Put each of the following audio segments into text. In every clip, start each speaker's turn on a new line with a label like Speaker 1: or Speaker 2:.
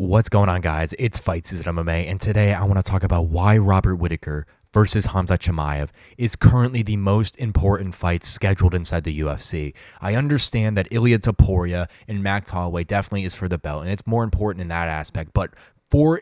Speaker 1: What's going on, guys? It's Fight Season MMA, and today I want to talk about why Robert Whittaker versus Khamzat Chimaev is currently the most important fight scheduled inside the UFC. I understand that Ilia Topuria and Max Holloway definitely is for the belt, and it's more important in that aspect, but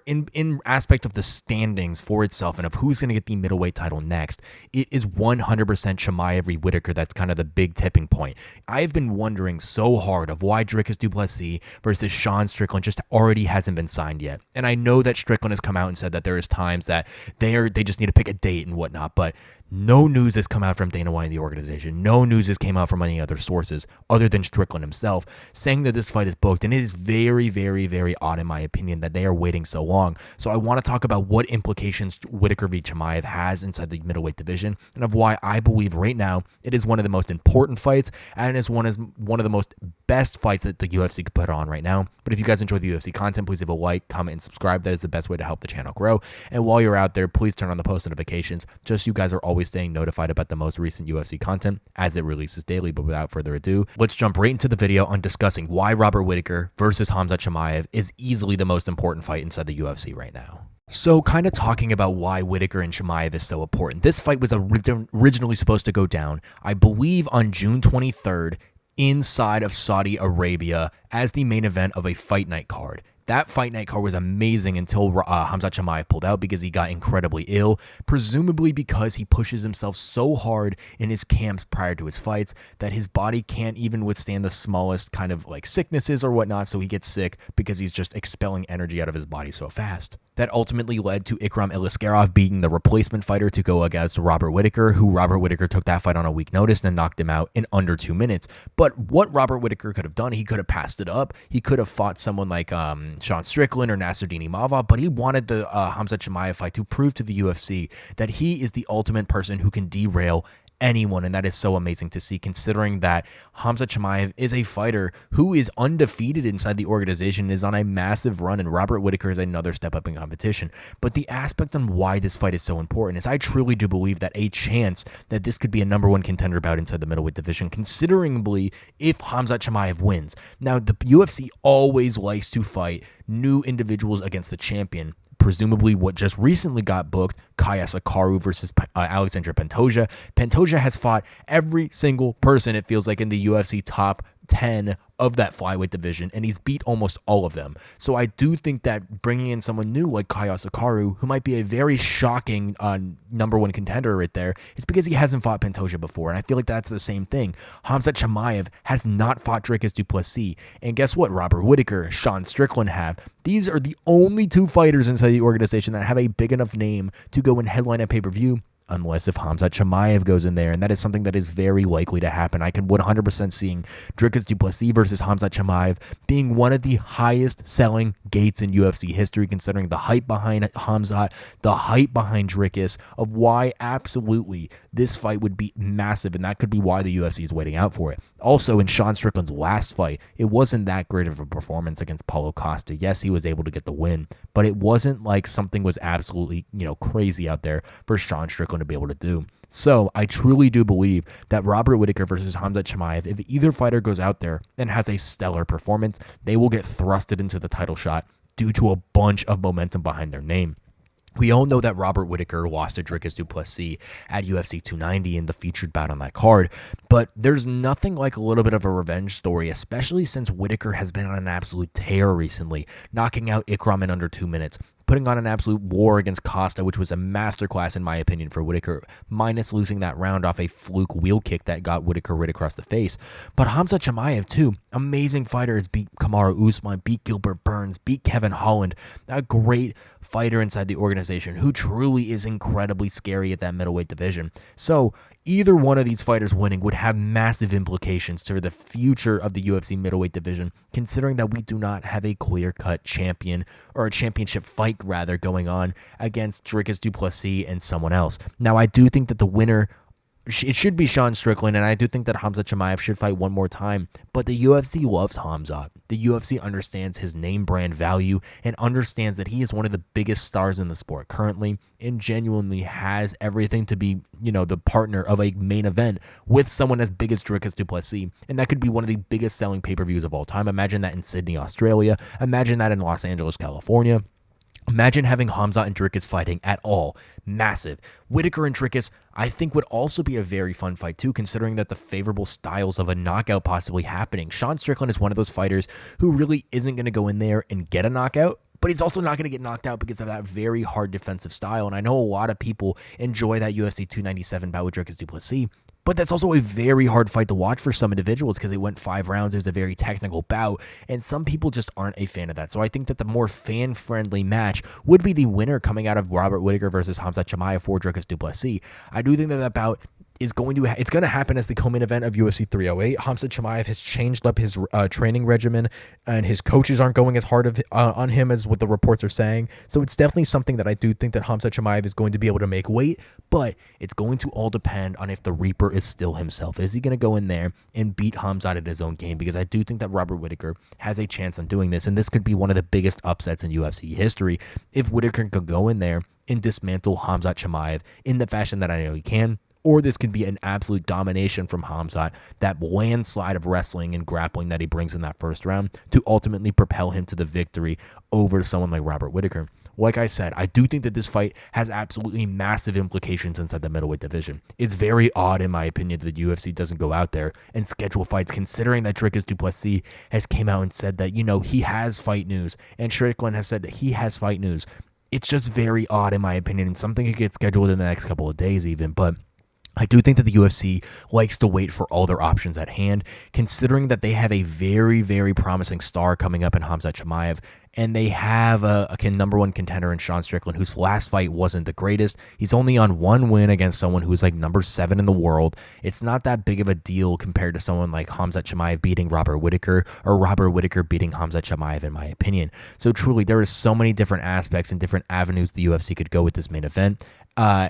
Speaker 1: in aspect of the standings for itself and of who's going to get the middleweight title next, it is 100% Chimaev v. Whittaker that's kind of the big tipping point. I've been wondering so hard of why Dricus du Plessis versus Sean Strickland just already hasn't been signed yet. And I know that Strickland has come out and said that there is times that they just need to pick a date and whatnot, but no news has come out from Dana White and the organization. No news has came out from any other sources other than Strickland himself saying that this fight is booked. And it is very, very, very odd in my opinion that they are waiting so long. So I want to talk about what implications Whittaker v. Chimaev has inside the middleweight division and of why I believe right now it is one of the most important fights and is one of the most best fights that the UFC could put on right now. But if you guys enjoy the UFC content, please leave a like, comment, and subscribe. That is the best way to help the channel grow. And while you're out there, please turn on the post notifications just so you guys are always staying notified about the most recent UFC content as it releases daily. But without further ado, let's jump right into the video on discussing why Robert Whittaker versus Khamzat Chimaev is easily the most important fight inside the UFC right now. So kind of talking about why Whittaker and Chimaev is so important. This fight was originally supposed to go down, I believe, on June 23rd inside of Saudi Arabia as the main event of a fight night card. That fight night card was amazing until Khamzat Chimaev pulled out because he got incredibly ill, presumably because he pushes himself so hard in his camps prior to his fights that his body can't even withstand the smallest kind of like sicknesses or whatnot, so he gets sick because he's just expelling energy out of his body so fast. That ultimately led to Ikram Iliskerov being the replacement fighter to go against Robert Whittaker, who Robert Whittaker took that fight on a week notice and knocked him out in under 2 minutes. But what Robert Whittaker could have done, he could have passed it up. He could have fought someone like Sean Strickland or Nasruddin Imavov, but he wanted the Khamzat Chimaev fight to prove to the UFC that he is the ultimate person who can derail anyone, and that is so amazing to see, considering that Khamzat Chimaev is a fighter who is undefeated inside the organization and is on a massive run, and Robert Whittaker is another step up in competition. But the aspect on why this fight is so important is I truly do believe that a chance that this could be a #1 contender bout inside the middleweight division, consideringly if Khamzat Chimaev wins. Now, the UFC always likes to fight new individuals against the champion. Presumably what just recently got booked, Kaya Sakaru versus Alexandra Pantoja. Pantoja has fought every single person, it feels like, in the UFC top 10 of that flyweight division, and he's beat almost all of them. So I do think that bringing in someone new like Kaya Sakaru, who might be a very shocking #1 contender right there, it's because he hasn't fought Pantoja before, and I feel like that's the same thing. Khamzat Chimaev has not fought Dricus du Plessis, and guess what? Robert Whittaker, Sean Strickland have. These are the only two fighters inside the organization that have a big enough name to go and headline a pay-per-view, unless if Khamzat Chimaev goes in there, and that is something that is very likely to happen. I can 100% seeing Dricus du Plessis versus Khamzat Chimaev being one of the highest selling gates in UFC history, considering the hype behind Khamzat, the hype behind Dricus, of why absolutely this fight would be massive, and that could be why the UFC is waiting out for it. Also, in Sean Strickland's last fight, it wasn't that great of a performance against Paulo Costa. Yes, he was able to get the win, but it wasn't like something was absolutely, crazy out there for Sean Strickland to be able to do. So I truly do believe that Robert Whittaker versus Khamzat Chimaev, if either fighter goes out there and has a stellar performance, they will get thrusted into the title shot due to a bunch of momentum behind their name. We all know that Robert Whittaker lost to Dricus du Plessis at UFC 290 in the featured bout on that card, but there's nothing like a little bit of a revenge story, especially since Whittaker has been on an absolute tear recently, knocking out Ikram in under 2 minutes, putting on an absolute war against Costa, which was a masterclass in my opinion for Whittaker, minus losing that round off a fluke wheel kick that got Whittaker right across the face. But Khamzat Chimaev too, amazing fighter, has beat Kamaru Usman, beat Gilbert Burns, beat Kevin Holland, a great fighter inside the organization who truly is incredibly scary at that middleweight division. So either one of these fighters winning would have massive implications to the future of the UFC middleweight division, considering that we do not have a clear-cut champion, or a championship fight rather, going on against Dricus du Plessis and someone else. Now, I do think that the winner it should be Sean Strickland, and I do think that Khamzat Chimaev should fight one more time. But the UFC loves Khamzat. The UFC understands his name brand value and understands that he is one of the biggest stars in the sport currently and genuinely has everything to be, the partner of a main event with someone as big as Dricus du Plessis. And that could be one of the biggest selling pay-per-views of all time. Imagine that in Sydney, Australia. Imagine that in Los Angeles, California. Imagine having Khamzat and Dricus fighting at all. Massive. Whittaker and Dricus, I think, would also be a very fun fight too, considering that the favorable styles of a knockout possibly happening. Sean Strickland is one of those fighters who really isn't going to go in there and get a knockout, but he's also not going to get knocked out because of that very hard defensive style. And I know a lot of people enjoy that UFC 297 bout with Dricus du Plessis, but that's also a very hard fight to watch for some individuals because it went 5 rounds. It was a very technical bout, and some people just aren't a fan of that. So I think that the more fan-friendly match would be the winner coming out of Robert Whittaker versus Khamzat Chimaev for Dricus du Plessis. I do think that bout is going to happen as the co-main event of UFC 308. Khamzat Chimaev has changed up his training regimen, and his coaches aren't going as hard on him as what the reports are saying. So it's definitely something that I do think that Khamzat Chimaev is going to be able to make weight, but it's going to all depend on if the Reaper is still himself. Is he going to go in there and beat Khamzat at his own game? Because I do think that Robert Whittaker has a chance on doing this, and this could be one of the biggest upsets in UFC history if Whittaker could go in there and dismantle Khamzat Chimaev in the fashion that I know he can. Or this could be an absolute domination from Khamzat, that landslide of wrestling and grappling that he brings in that first round to ultimately propel him to the victory over someone like Robert Whittaker. Like I said, I do think that this fight has absolutely massive implications inside the middleweight division. It's very odd, in my opinion, that the UFC doesn't go out there and schedule fights, considering that Dricus du Plessis has came out and said that, he has fight news, and Strickland has said that he has fight news. It's just very odd, in my opinion, and something could get scheduled in the next couple of days even, but I do think that the UFC likes to wait for all their options at hand, considering that they have a very, very promising star coming up in Khamzat Chimaev, and they have a number one contender in Sean Strickland, whose last fight wasn't the greatest. He's only on 1 win against someone who's like number 7 in the world. It's not that big of a deal compared to someone like Khamzat Chimaev beating Robert Whittaker or Robert Whittaker beating Khamzat Chimaev, in my opinion. So truly, there are so many different aspects and different avenues the UFC could go with this main event.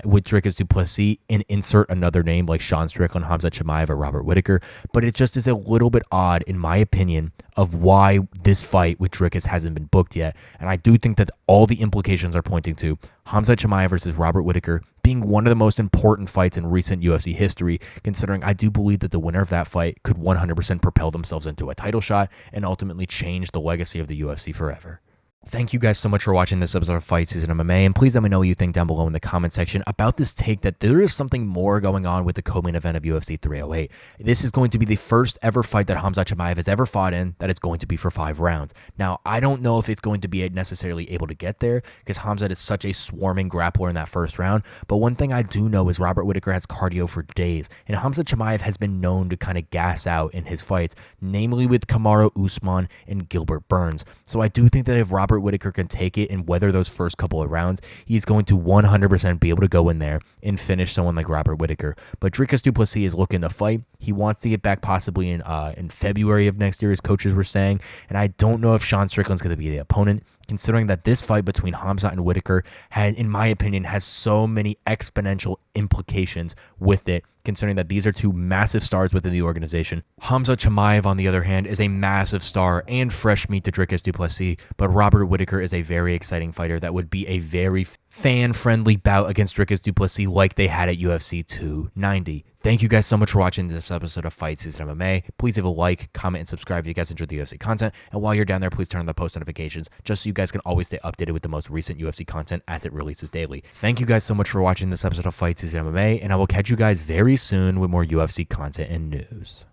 Speaker 1: With Dricus du Plessis and insert another name like Sean Strickland, Khamzat Chimaev, or Robert Whittaker, but it just is a little bit odd, in my opinion, of why this fight with Dricus hasn't been booked yet. And I do think that all the implications are pointing to Khamzat Chimaev versus Robert Whittaker being one of the most important fights in recent UFC history, considering I do believe that the winner of that fight could 100% propel themselves into a title shot and ultimately change the legacy of the UFC forever. Thank you guys so much for watching this episode of Fight Season MMA, and please let me know what you think down below in the comment section about this take that there is something more going on with the co-main event of UFC 308. This is going to be the first ever fight that Khamzat Chimaev has ever fought in that it's going to be for 5 rounds. Now, I don't know if it's going to be necessarily able to get there because Khamzat is such a swarming grappler in that first round, but one thing I do know is Robert Whittaker has cardio for days, and Khamzat Chimaev has been known to kind of gas out in his fights, namely with Kamaru Usman and Gilbert Burns. So I do think that if Robert Whittaker can take it and weather those first couple of rounds, he's going to 100% be able to go in there and finish someone like Robert Whittaker. But Dricus du Plessis is looking to fight. He wants to get back possibly in February of next year, as coaches were saying, and I don't know if Sean Strickland's going to be the opponent, considering that this fight between Khamzat and Whittaker has, in my opinion, has so many exponential implications with it, considering that these are 2 massive stars within the organization. Khamzat Chimaev, on the other hand, is a massive star and fresh meat to Dricus du Plessis, but Robert Whittaker is a very exciting fighter that would be a very fan-friendly bout against Dricus du Plessis like they had at UFC 290. Thank you guys so much for watching this episode of Fight Season MMA. Please leave a like, comment, and subscribe if you guys enjoyed the UFC content. And while you're down there, please turn on the post notifications just so you guys can always stay updated with the most recent UFC content as it releases daily. Thank you guys so much for watching this episode of Fight Season MMA, and I will catch you guys very soon with more UFC content and news.